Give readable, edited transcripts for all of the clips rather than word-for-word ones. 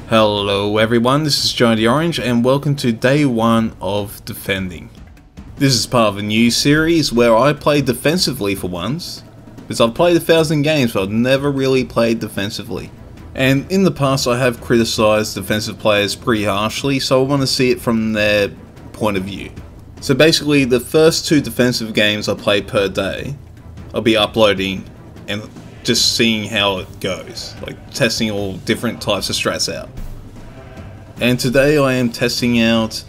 Hello everyone, this is Jona the Orange and welcome to day 1 of Defending. This is part of a new series where I play defensively for once, because I've played 1,000 games but I've never really played defensively. And in the past I have criticised defensive players pretty harshly, so I want to see it from their point of view. So basically the first 2 defensive games I play per day, I'll be uploading and just seeing how it goes, like testing all different types of strats out. And today I am testing out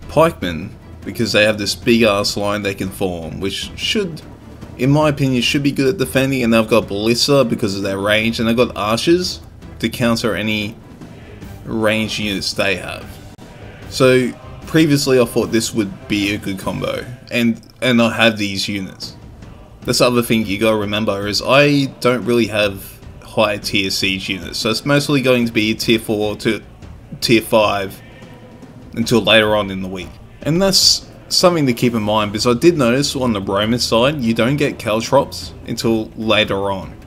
pikemen because they have this big ass line they can form, which should, in my opinion, should be good at defending. And they've got Ballista because of their range, and they've got archers to counter any ranged units they have. So previously I thought this would be a good combo, and I have these units. That's the other thing you gotta remember is I don't really have high tier siege units, so it's mostly going to be tier 4 to tier 5 until later on in the week. And that's something to keep in mind, because I did notice on the Roman side you don't get caltrops until later on.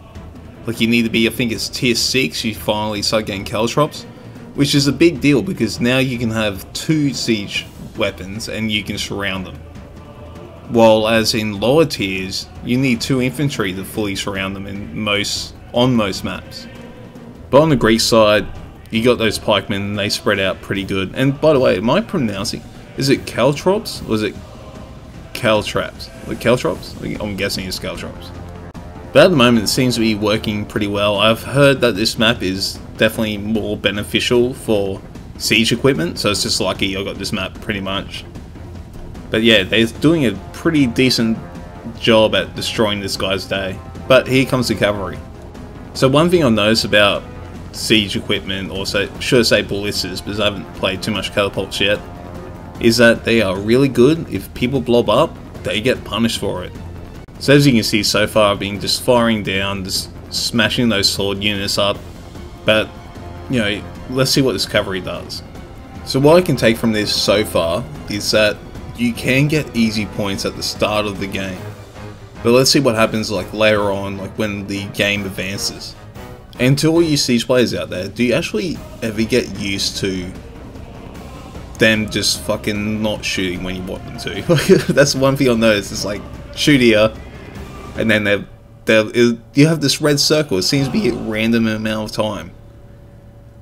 Like you need to be, I think it's tier 6 you finally start getting caltrops, which is a big deal because now you can have 2 siege weapons and you can surround them. While as in lower tiers, you need 2 infantry to fully surround them on most maps. But on the Greek side, you got those pikemen and they spread out pretty good. And by the way, am I pronouncing, is it caltrops or is it caltraps? Like caltrops? I'm guessing it's caltrops. But at the moment it seems to be working pretty well. I've heard that this map is definitely more beneficial for siege equipment, so it's just lucky I got this map pretty much. But yeah, they're doing a pretty decent job at destroying this guy's day. But here comes the cavalry. So one thing I noticed about siege equipment, or should I say ballistas, because I haven't played too much catapults yet, is that they are really good. If people blob up, they get punished for it. So as you can see so far, I've been just firing down, just smashing those sword units up. But, you know, let's see what this cavalry does. So what I can take from this so far is that you can get easy points at the start of the game, but let's see what happens like later on, like when the game advances. And to all you siege players out there, do you actually ever get used to them just fucking not shooting when you want them to? That's one thing I've noticed. It's like shoot here, and then you have this red circle. It seems to be a random amount of time.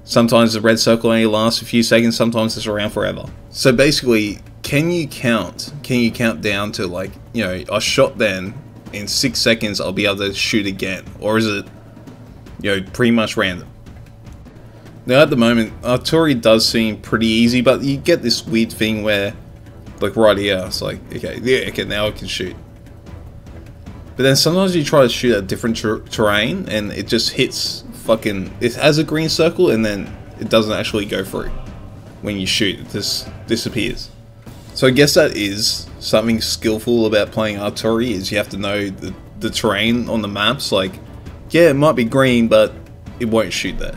Sometimes the red circle only lasts a few seconds, sometimes it's around forever. So basically, can you count down to, like, you know, I shot then, in 6 seconds I'll be able to shoot again? Or is it, you know, pretty much random? Now at the moment, artillery does seem pretty easy, but you get this weird thing where, like right here, it's like, okay, yeah, okay, now I can shoot. But then sometimes you try to shoot at different terrain and it just hits fucking, it has a green circle and then it doesn't actually go through. When you shoot, it just disappears. So I guess that is something skillful about playing artillery, is you have to know the terrain on the maps. Like, yeah, it might be green, but it won't shoot there.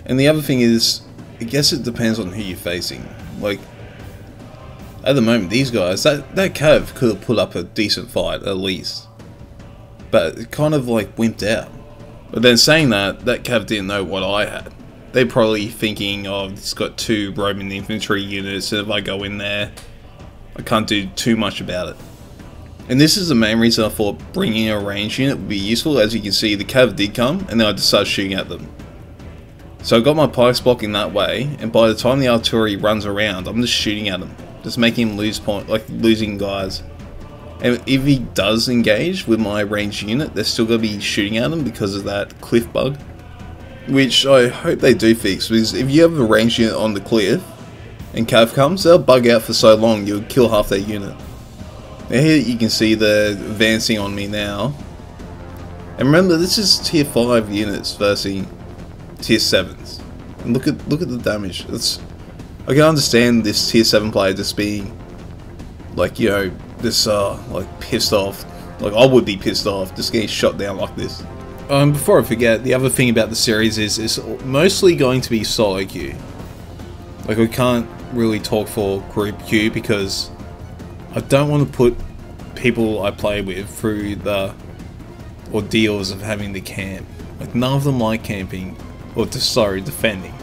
And the other thing is, I guess it depends on who you're facing. Like, at the moment, these guys, that cav could have put up a decent fight, at least. But it kind of like wimped out. But then saying that cav didn't know what I had. They're probably thinking, oh, it's got 2 Roman infantry units, and if I go in there, I can't do too much about it. And this is the main reason I thought bringing a ranged unit would be useful. As you can see, the cav did come, and then I just started shooting at them. So I got my pikes blocking that way, and by the time the artillery runs around, I'm just shooting at him. Just making him lose point, like losing guys. And if he does engage with my ranged unit, they're still going to be shooting at him because of that cliff bug. Which I hope they do fix, because if you have a ranged unit on the cliff and cav comes, they'll bug out for so long you'll kill half their unit. Now here you can see they're advancing on me now. And remember, this is tier 5 units versus tier 7s. And look at the damage. I can understand this tier 7 player just being like, you know, this like pissed off. Like I would be pissed off just getting shot down like this. Before I forget, the other thing about the series is it's mostly going to be solo queue. Like, we can't really talk for group queue because I don't want to put people I play with through the ordeals of having to camp. Like, none of them like camping. sorry, defending.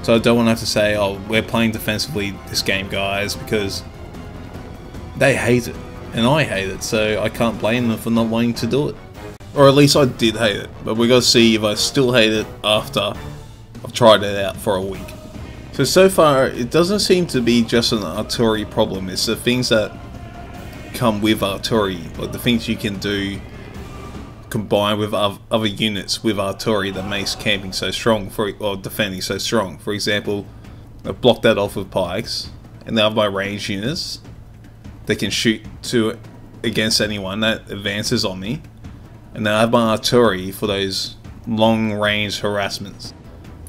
So I don't want to have to say, oh, we're playing defensively this game, guys, because they hate it, and I hate it, so I can't blame them for not wanting to do it. Or at least I did hate it, but we gotta see if I still hate it after I've tried it out for a week. So far, it doesn't seem to be just an Artillery problem, it's the things that come with Artillery, like the things you can do combined with other units with Artillery that makes camping so strong, or defending so strong. For example, I block that off with pikes, and they have my range units. They can shoot against anyone that advances on me. And then I have my artillery for those long range harassments.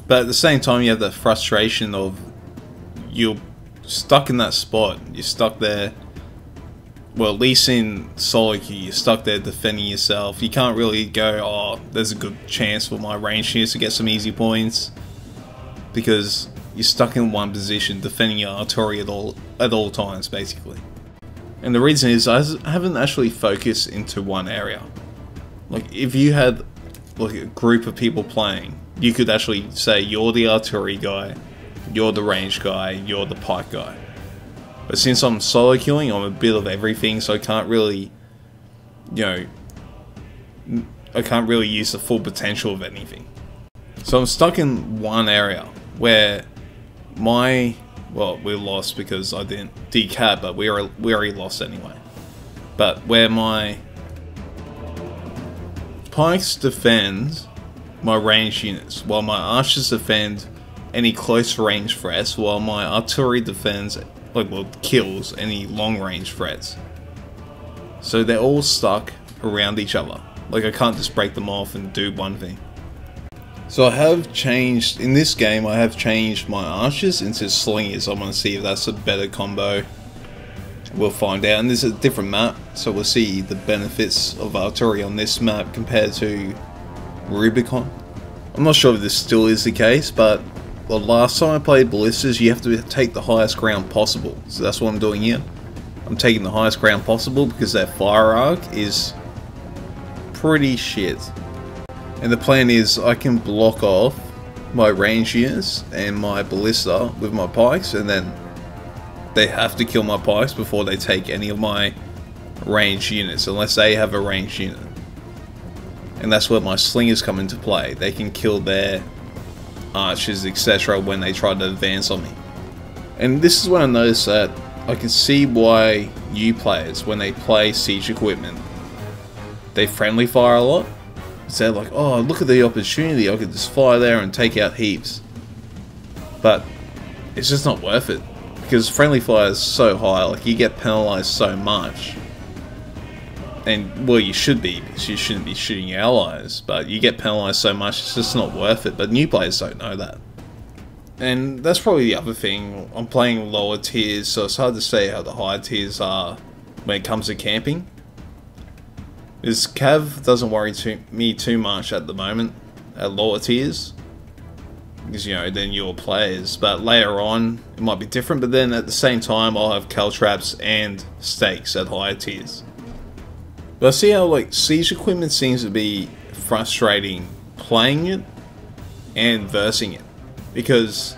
But at the same time, you have that frustration of you're stuck in that spot. You're stuck there. Well, at least in solo queue, you're stuck there defending yourself. You can't really go, oh, there's a good chance for my range units to get some easy points, because you're stuck in one position defending your artillery at all times, basically. And the reason is I haven't actually focused into one area. Like, if you had like a group of people playing, you could actually say you're the artillery guy, you're the range guy, you're the pike guy. But since I'm solo queuing, I'm a bit of everything, so I can't really, I can't really use the full potential of anything. So I'm stuck in one area where well, we lost because I didn't decap, but we already lost anyway. But where my pikes defend my range units, while my archers defend any close range threats, while my artillery defends, kills any long range threats. So they're all stuck around each other. Like, I can't just break them off and do one thing. So I have changed, in this game, I have changed my archers into slingers. I want to see if that's a better combo. We'll find out. And this is a different map, so we'll see the benefits of artillery on this map compared to Rubicon. I'm not sure if this still is the case, but the last time I played ballistas, you have to take the highest ground possible. So that's what I'm doing here. I'm taking the highest ground possible because their fire arc is pretty shit. And the plan is I can block off my range units and my ballista with my pikes, and then they have to kill my pikes before they take any of my range units, unless they have a range unit. And that's where my slingers come into play. They can kill their archers, etc. when they try to advance on me. And this is when I noticed that I can see why new players, when they play siege equipment, they friendly fire a lot. So they're like, oh, look at the opportunity, I could just fly there and take out heaps. But it's just not worth it, because friendly fire is so high, like you get penalized so much. And, well, you should be, because you shouldn't be shooting your allies, but you get penalized so much, it's just not worth it. But new players don't know that. And that's probably the other thing. I'm playing lower tiers, so it's hard to say how the higher tiers are when it comes to camping. Because Cav doesn't worry me too much at the moment, at lower tiers. Because, then you're players. But later on, it might be different, but then at the same time, I'll have caltraps and stakes at higher tiers. But I see how, siege equipment seems to be frustrating playing it and versing it. Because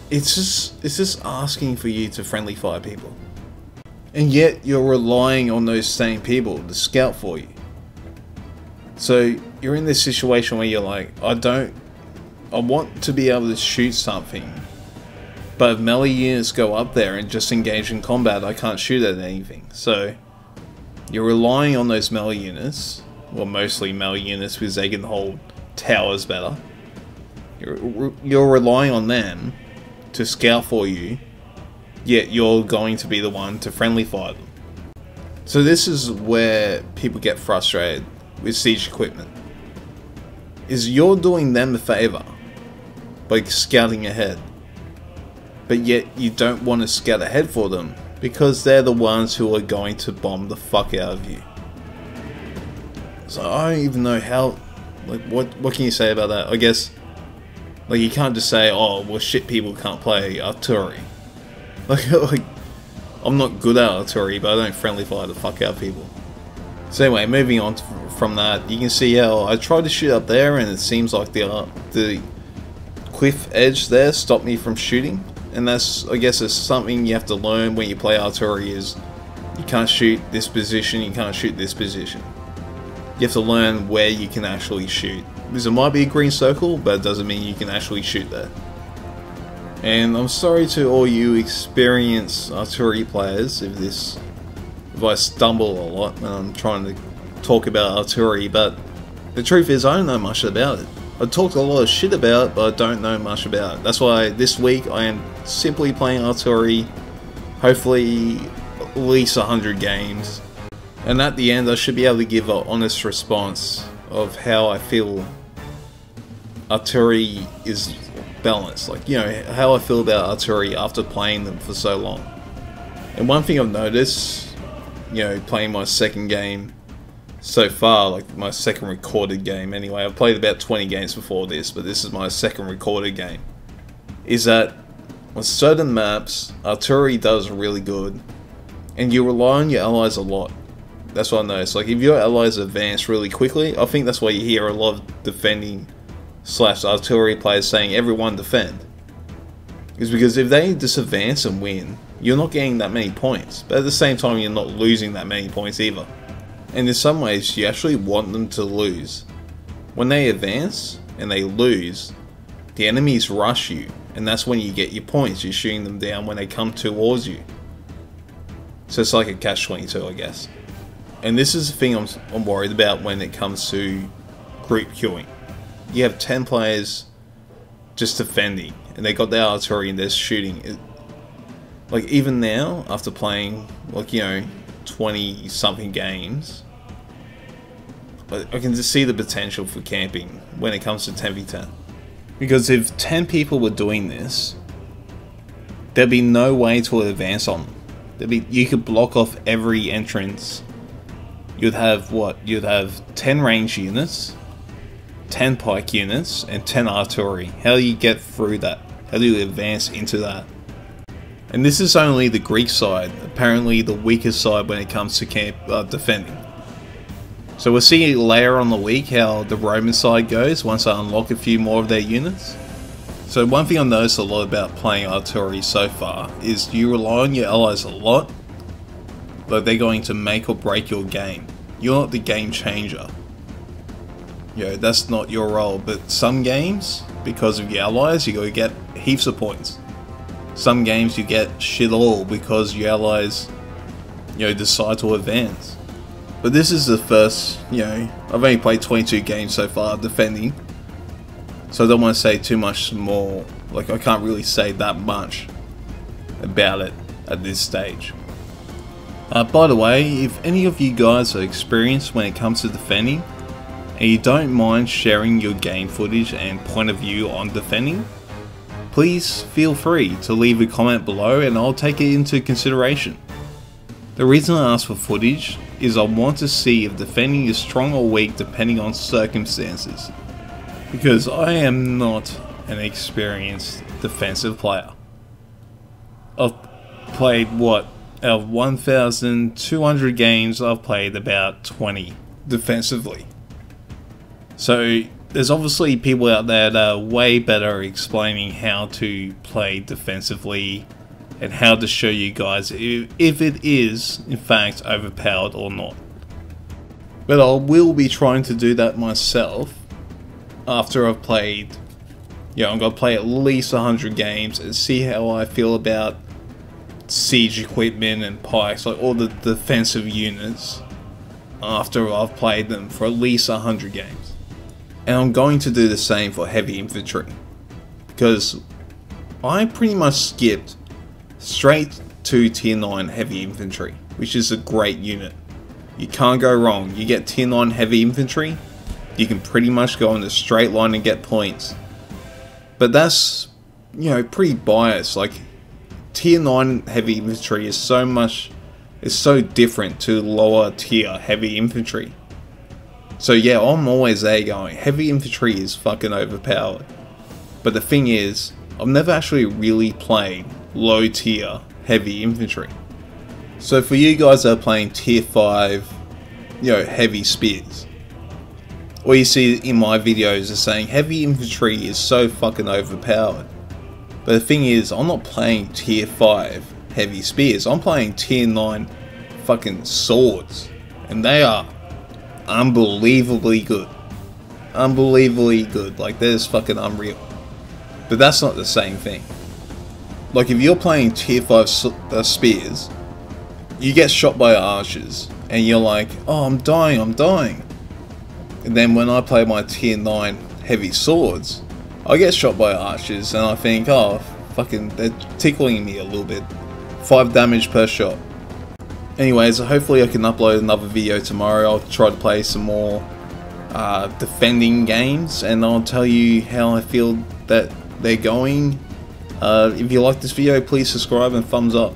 it's just asking for you to friendly fire people. And yet you're relying on those same people to scout for you. So you're in this situation where you're like, I want to be able to shoot something, but if melee units go up there and just engage in combat, I can't shoot at anything. So you're relying on those melee units, well, mostly melee units because they can hold towers better. You're relying on them to scout for you, yet you're going to be the one to friendly fire them. So this is where people get frustrated with siege equipment. Is you're doing them a favor by scouting ahead, but yet you don't want to scout ahead for them because they're the ones who are going to bomb the fuck out of you. So I don't even know how, what can you say about that? I guess, you can't just say, oh, well, shit, people can't play artillery. I'm not good at artillery, but I don't friendly fire the fuck out of people. So anyway, moving on from that, you can see how I tried to shoot up there and it seems like the cliff edge there stopped me from shooting. And that's, I guess, is something you have to learn when you play artillery, is you can't shoot this position, you can't shoot this position. You have to learn where you can actually shoot. Because it might be a green circle, but it doesn't mean you can actually shoot there. And I'm sorry to all you experienced artillery players if I stumble a lot when I'm trying to talk about artillery, but the truth is I don't know much about it. I talked a lot of shit about it, but I don't know much about it. That's why this week I am simply playing artillery, hopefully at least 100 games. And at the end I should be able to give an honest response of how I feel artillery is balanced. Like, you know, how I feel about artillery after playing them for so long. And one thing I've noticed, you know, playing my second game so far, like my second recorded game anyway, I've played about 20 games before this, but this is my second recorded game, is that on certain maps, artillery does really good, and you rely on your allies a lot. That's what I noticed. Like, if your allies advance really quickly, I think that's why you hear a lot of defending / artillery players saying everyone defend. Is because if they just advance and win, you're not getting that many points, but at the same time you're not losing that many points either. And in some ways you actually want them to lose. When they advance and they lose, the enemies rush you, and that's when you get your points. You're shooting them down when they come towards you. So it's like a catch-22, I guess. And this is the thing I'm worried about when it comes to group queuing. You have 10 players just defending, and they got their artillery and they're shooting. Like, even now, after playing, like, you know, 20 something games, I can just see the potential for camping when it comes to 10v10. Because if 10 people were doing this, there'd be no way to advance on them. You could block off every entrance. You'd have what? You'd have 10 range units, 10 pike units, and 10 artillery. How do you get through that? How do you advance into that? And this is only the Greek side, apparently the weakest side when it comes to defending. So we'll see later on the week how the Roman side goes once I unlock a few more of their units. So one thing I've noticed a lot about playing artillery so far is you rely on your allies a lot, but they're going to make or break your game. You're not the game changer. You know, that's not your role, but some games, because of your allies, you gotta get heaps of points. Some games you get shit all because your allies, you know, decide to advance. But this is the first, you know, I've only played 22 games so far defending, so I don't want to say too much more. Like, I can't really say that much about it at this stage. By the way, if any of you guys are experienced when it comes to defending, and you don't mind sharing your game footage and point of view on defending, please feel free to leave a comment below and I'll take it into consideration. The reason I ask for footage is I want to see if defending is strong or weak depending on circumstances. Because I am not an experienced defensive player. I've played, what, out of 1,200 games, I've played about 20 defensively. So there's obviously people out there that are way better at explaining how to play defensively and how to show you guys if it is in fact overpowered or not. But I will be trying to do that myself after I've played, you know, I'm going to play at least 100 games and see how I feel about siege equipment and pikes, like all the defensive units, after I've played them for at least 100 games. And I'm going to do the same for heavy infantry, because I pretty much skipped straight to tier 9 heavy infantry, which is a great unit. You can't go wrong. You get tier 9 heavy infantry, you can pretty much go in a straight line and get points. But that's, you know, pretty biased. Like, tier 9 heavy infantry is so different to lower tier heavy infantry. So yeah, I'm always there going, heavy infantry is fucking overpowered. But the thing is, I've never actually really played low tier heavy infantry. So for you guys that are playing tier 5, heavy spears. All you see in my videos is saying heavy infantry is so fucking overpowered. But the thing is, I'm not playing tier 5 heavy spears, I'm playing tier 9 fucking swords. And they are unbelievably good. Unbelievably good, like they're just fucking unreal. But that's not the same thing. Like if you're playing tier 5 spears, you get shot by archers, and you're like, oh I'm dying. And then when I play my tier 9 heavy swords, I get shot by archers, and I think, oh fucking, they're tickling me a little bit. 5 damage per shot. Anyways, hopefully I can upload another video tomorrow. I'll try to play some more defending games, and I'll tell you how I feel that they're going. If you like this video, please subscribe and thumbs up.